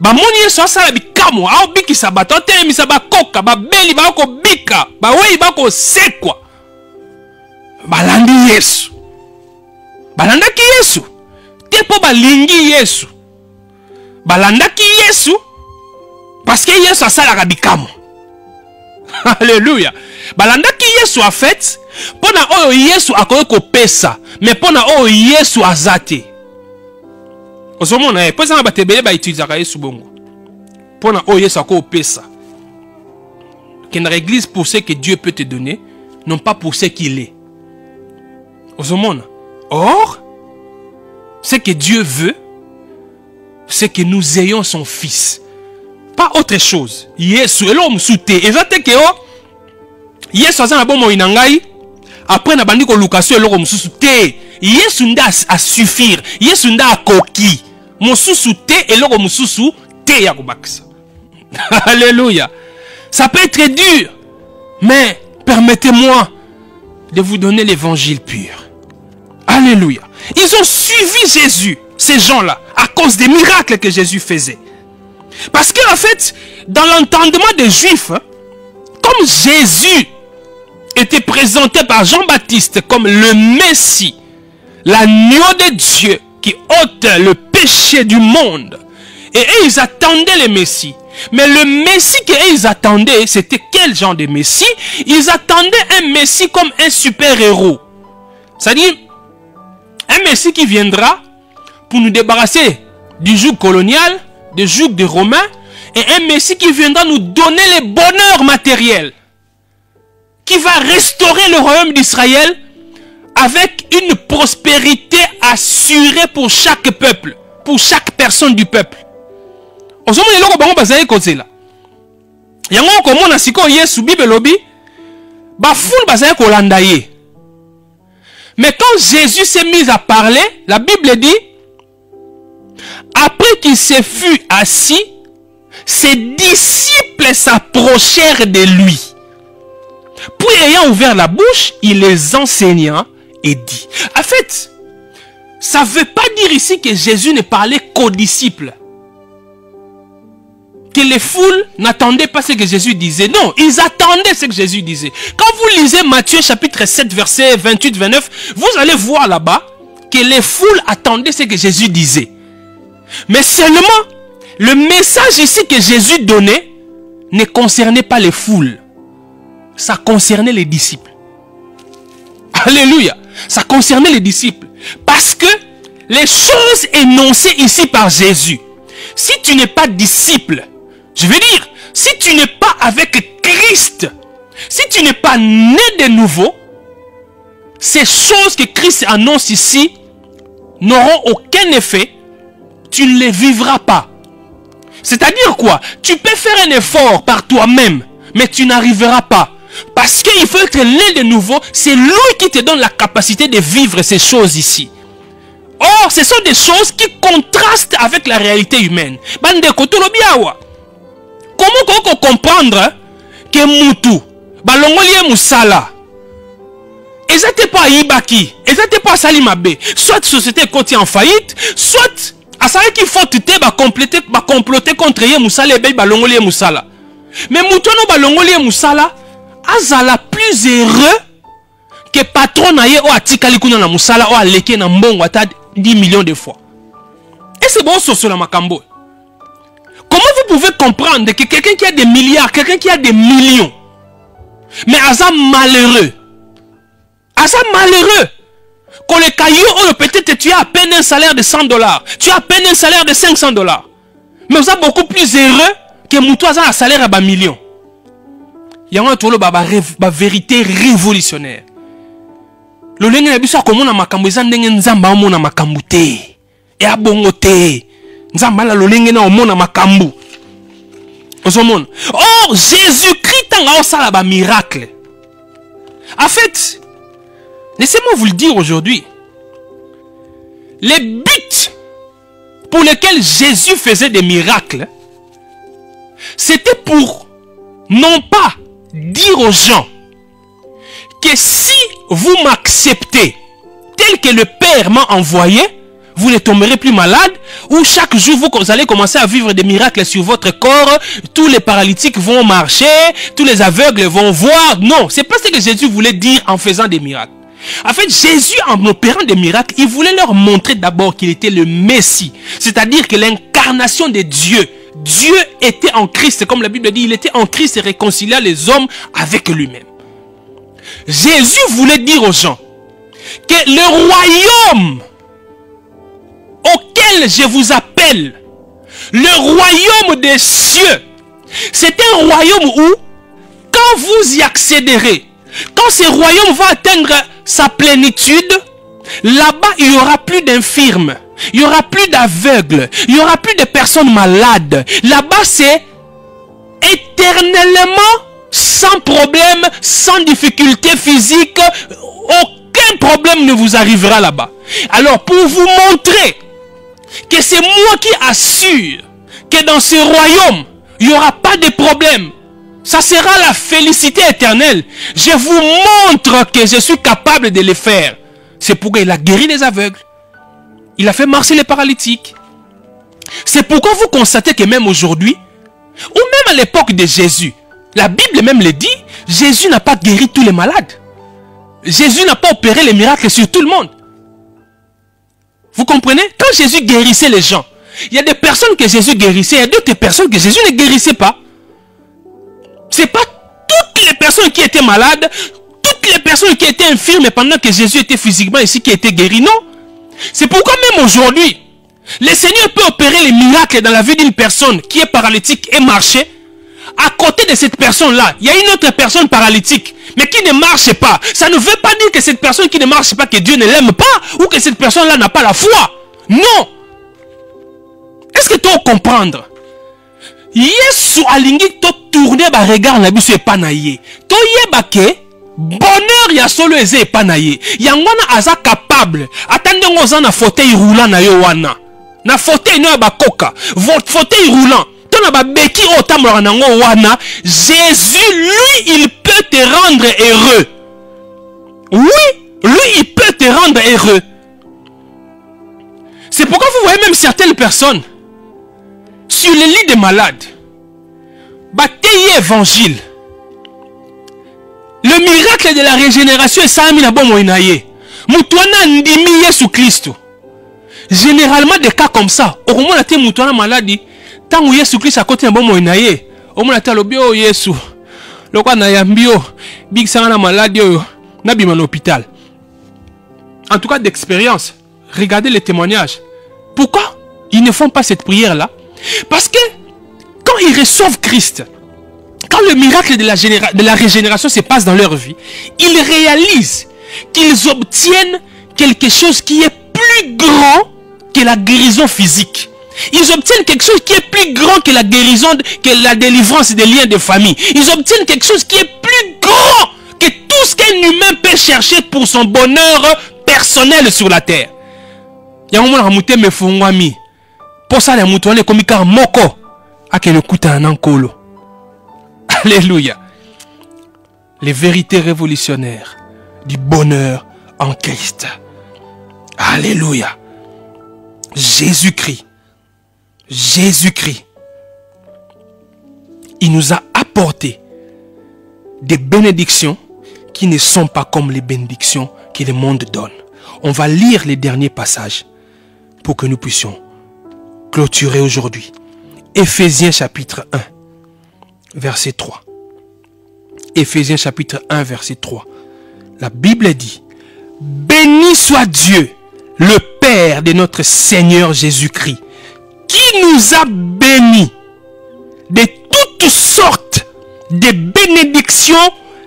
Bamoni Yesu asala bikamo, ao biki sabato, te misaba koka, babeli bako bika, bawei bako sekwa. Balandi Yesu. Balandaki Yesu. Tepo balingi Yesu. Balandaki Yesu parce que Yesu asala bikamo. Alléluia. Balandaki Yesu en fait, pona oyo Yesu akoye kopesa, mais pona oyo Yesu azate. Ozomona pesa na batebele ba utiliser Yesu bongo. Pona oyo Yesu akoye kopesa. Que dans l'église pour ce que Dieu peut te donner, non pas pour ce qu'il est. Ozomona. Or, ce que Dieu veut, c'est que nous ayons son fils. Pas autre chose. Yesu elom soute. Ezate ke o Yesu azana bomo inangai. Après na bandi ko lukaso eloko mususu te. Yesu nda a suffire. Yesu nda akoki. Mususu te eloko mususu te ya kobakisa. Alléluia. Ça peut être dur, mais permettez-moi de vous donner l'évangile pur. Alléluia. Ils ont suivi Jésus, ces gens-là, à cause des miracles que Jésus faisait. Parce qu'en fait, dans l'entendement des Juifs, comme Jésus était présenté par Jean-Baptiste comme le Messie, l'agneau de Dieu qui ôte le péché du monde, et eux, ils attendaient le Messie. Mais le Messie qu'ils attendaient, c'était quel genre de Messie? Ils attendaient un Messie comme un super-héros. C'est-à-dire, un Messie qui viendra pour nous débarrasser du joug colonial, du joug des Romains, et un Messie qui viendra nous donner le bonheur matériel, qui va restaurer le royaume d'Israël avec une prospérité assurée pour chaque peuple, pour chaque personne du peuple. Ozomona eloko bango bazali kozela. Yango komona siko Yesu Bible lobi ba foule bazali kolanda ye. Mais quand Jésus s'est mis à parler, la Bible dit après qu'il se fut assis, ses disciples s'approchèrent de lui. Puis ayant ouvert la bouche, il les enseigna et dit. En fait, ça ne veut pas dire ici que Jésus ne parlait qu'aux disciples. Que les foules n'attendaient pas ce que Jésus disait. Non, ils attendaient ce que Jésus disait. Quand vous lisez Matthieu chapitre 7, verset 28-29, vous allez voir là-bas que les foules attendaient ce que Jésus disait. Mais seulement, le message ici que Jésus donnait ne concernait pas les foules. Ça concernait les disciples. Alléluia. Ça concernait les disciples. Parce que les choses énoncées ici par Jésus, si tu n'es pas disciple, je veux dire, si tu n'es pas avec Christ, si tu n'es pas né de nouveau, ces choses que Christ annonce ici n'auront aucun effet, tu ne les vivras pas. C'est-à-dire quoi? Tu peux faire un effort par toi-même, mais tu n'arriveras pas. Parce qu'il faut être né de nouveau, c'est lui qui te donne la capacité de vivre ces choses ici. Or, ce sont des choses qui contrastent avec la réalité humaine. Comment on peut comprendre que Moutou, Balongolié Moussala, ils n'étaient pas Ibaki, ils n'étaient pas Salimabe, soit société côté en faillite, soit à ça qu'il faut tuer, comploter contre Yé Moussala et Balongolié Moussala. Mais Moutou no Balongolié Moussala, Azala plus heureux que patron na ye o atikali kuna na Moussala o aleke na mbongo ata 10 millions de fois. Et c'est bon sur la Makambo. Comment vous pouvez comprendre que quelqu'un qui a des milliards, quelqu'un qui a des millions, mais Asa malheureux, quand les cailloux, peut-être tu as à peine un salaire de $100, tu as à peine un salaire de $500, mais vous êtes beaucoup plus heureux que Moutou a un salaire à millions. Il y a une vérité révolutionnaire. Le lenge na biso akomona makambo eza ndenge nzamba omona makambo te. E abongo te. Nzamba la lolenge na omona makambo. Ozomona. Or Jésus-Christ tanga osala ba miracle. En fait, laissez-moi vous le dire aujourd'hui. Le but pour lesquels Jésus faisait des miracles, c'était pour non pas dire aux gens que si vous m'acceptez tel que le Père m'a envoyé, vous ne tomberez plus malade, ou chaque jour vous allez commencer à vivre des miracles sur votre corps, tous les paralytiques vont marcher, tous les aveugles vont voir. Non, c'est pas ce que Jésus voulait dire en faisant des miracles. En fait, Jésus, en opérant des miracles, il voulait leur montrer d'abord qu'il était le Messie, c'est-à-dire que l'incarnation de Dieu. Dieu était en Christ, comme la Bible dit, il était en Christ et réconciliait les hommes avec lui-même. Jésus voulait dire aux gens que le royaume auquel je vous appelle, le royaume des cieux, c'est un royaume où, quand vous y accéderez, quand ce royaume va atteindre sa plénitude, là-bas, il n'y aura plus d'infirmes, il n'y aura plus d'aveugles, il n'y aura plus de personnes malades. Là-bas, c'est éternellement sans problème, sans difficulté physique, aucun problème ne vous arrivera là-bas. Alors, pour vous montrer que c'est moi qui assure que dans ce royaume, il n'y aura pas de problème, ça sera la félicité éternelle. Je vous montre que je suis capable de le faire. C'est pourquoi il a guéri les aveugles. Il a fait marcher les paralytiques. C'est pourquoi vous constatez que même aujourd'hui, ou même à l'époque de Jésus, la Bible même le dit, Jésus n'a pas guéri tous les malades. Jésus n'a pas opéré les miracles sur tout le monde. Vous comprenez? Quand Jésus guérissait les gens, il y a des personnes que Jésus guérissait, il y a d'autres personnes que Jésus ne guérissait pas. Ce n'est pas toutes les personnes qui étaient malades, toutes les personnes qui étaient infirmes pendant que Jésus était physiquement ici qui étaient guéris. Non. C'est pourquoi même aujourd'hui, le Seigneur peut opérer les miracles dans la vie d'une personne qui est paralytique et marcher. À côté de cette personne-là, il y a une autre personne paralytique, mais qui ne marche pas. Ça ne veut pas dire que cette personne qui ne marche pas, que Dieu ne l'aime pas, ou que cette personne-là n'a pas la foi. Non. Est-ce que tu vas comprendre? Yesu alingi to tourner ba regard na biso epanaye. To yeba ke bonheur ya solo eze epanaye. Yangwana aza capable. Attendez ngoza na fauteuil roulant na yo wana. Na fauteuil no ba koka. Votre fauteuil roulant. Tona ba beki otamora na ngo wana. Jésus lui il peut te rendre heureux. Oui, lui il peut te rendre heureux. C'est pourquoi vous voyez même certaines personnes sur le lit des malades, bataille évangile. Le miracle de la régénération est ça mis la bonne moinaye. Moutouana ndimi Yesu Christ. Généralement des cas comme ça, au moins la té moutouana maladie, tant où Yesu Christ a côté un bon moinaye, au moins la té lobio Yesu. Le quoi na yambio, big sana maladie na bima l'hôpital. En tout cas d'expérience, regardez les témoignages. Pourquoi ils ne font pas cette prière là? Parce que quand ils reçoivent Christ, quand le miracle de la régénération se passe dans leur vie, ils réalisent qu'ils obtiennent quelque chose qui est plus grand que la guérison physique. Ils obtiennent quelque chose qui est plus grand que la guérison, que la délivrance des liens de famille. Ils obtiennent quelque chose qui est plus grand que tout ce qu'un humain peut chercher pour son bonheur personnel sur la terre. Il y a un moment où me fongwami. Pour ça, les moutons, les comiques moko. A que le kuta nankolo. Alléluia. Les vérités révolutionnaires du bonheur en Christ. Alléluia. Jésus-Christ. Jésus-Christ. Il nous a apporté des bénédictions qui ne sont pas comme les bénédictions que le monde donne. On va lire les derniers passages pour que nous puissions clôturer aujourd'hui. Éphésiens chapitre 1, verset 3. Éphésiens chapitre 1, verset 3. La Bible dit: béni soit Dieu, le Père de notre Seigneur Jésus-Christ, qui nous a bénis de toutes sortes de bénédictions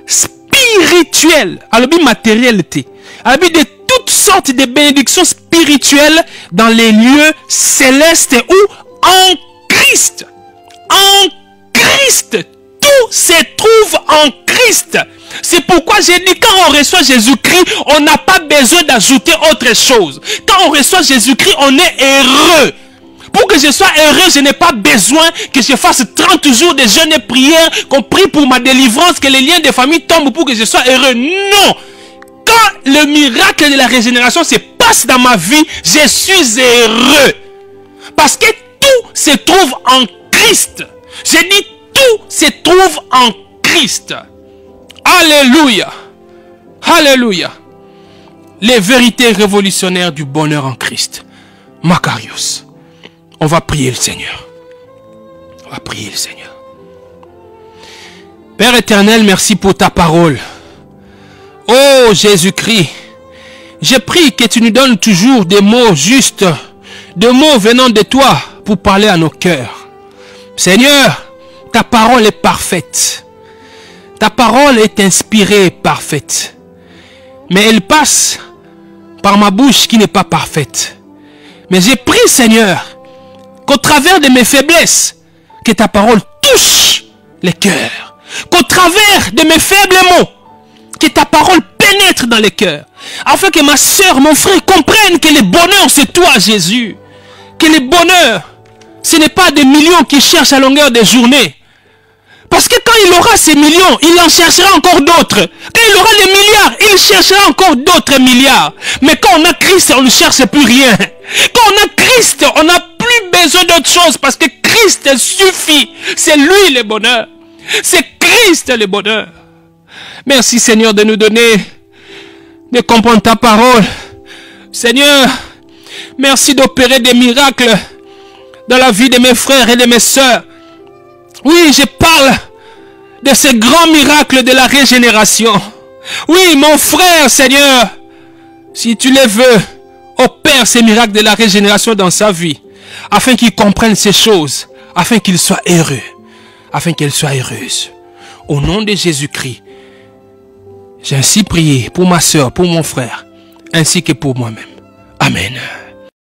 spirituelles. Alors, matérialité. Alors, de toutes sortes de bénédictions spirituelles dans les lieux célestes ou en Christ. En Christ. Tout se trouve en Christ. C'est pourquoi j'ai dit, quand on reçoit Jésus-Christ, on n'a pas besoin d'ajouter autre chose. Quand on reçoit Jésus-Christ, on est heureux. Pour que je sois heureux, je n'ai pas besoin que je fasse 30 jours de jeûne et prière, qu'on prie pour ma délivrance, que les liens de famille tombent pour que je sois heureux. Non! Quand le miracle de la régénération se passe dans ma vie, je suis heureux. Parce que tout se trouve en Christ. J'ai dit tout se trouve en Christ. Alléluia. Alléluia. Les vérités révolutionnaires du bonheur en Christ. Makarios. On va prier le Seigneur. On va prier le Seigneur. Père éternel, merci pour ta parole. Oh Jésus-Christ, je prie que tu nous donnes toujours des mots justes, des mots venant de toi pour parler à nos cœurs. Seigneur, ta parole est parfaite. Ta parole est inspirée et parfaite. Mais elle passe par ma bouche qui n'est pas parfaite. Mais j'ai pris, Seigneur, qu'au travers de mes faiblesses, que ta parole touche les cœurs. Qu'au travers de mes faibles mots, que ta parole pénètre dans les cœurs. Afin que ma soeur, mon frère comprennent que le bonheur c'est toi, Jésus. Que le bonheur, ce n'est pas des millions qui cherchent à longueur de journée. Parce que quand il aura ces millions, il en cherchera encore d'autres. Quand il aura des milliards, il cherchera encore d'autres milliards. Mais quand on a Christ, on ne cherche plus rien. Quand on a Christ, on n'a plus besoin d'autre chose. Parce que Christ suffit. C'est lui le bonheur. C'est Christ le bonheur. Merci Seigneur de nous donner, de comprendre ta parole. Seigneur, merci d'opérer des miracles dans la vie de mes frères et de mes sœurs. Oui, je parle de ces grands miracles de la régénération. Oui, mon frère, Seigneur, si tu le veux, opère ces miracles de la régénération dans sa vie, afin qu'il comprenne ces choses, afin qu'il soit heureux, afin qu'elle soit heureuse. Au nom de Jésus-Christ, j'ai ainsi prié pour ma soeur, pour mon frère, ainsi que pour moi-même. Amen.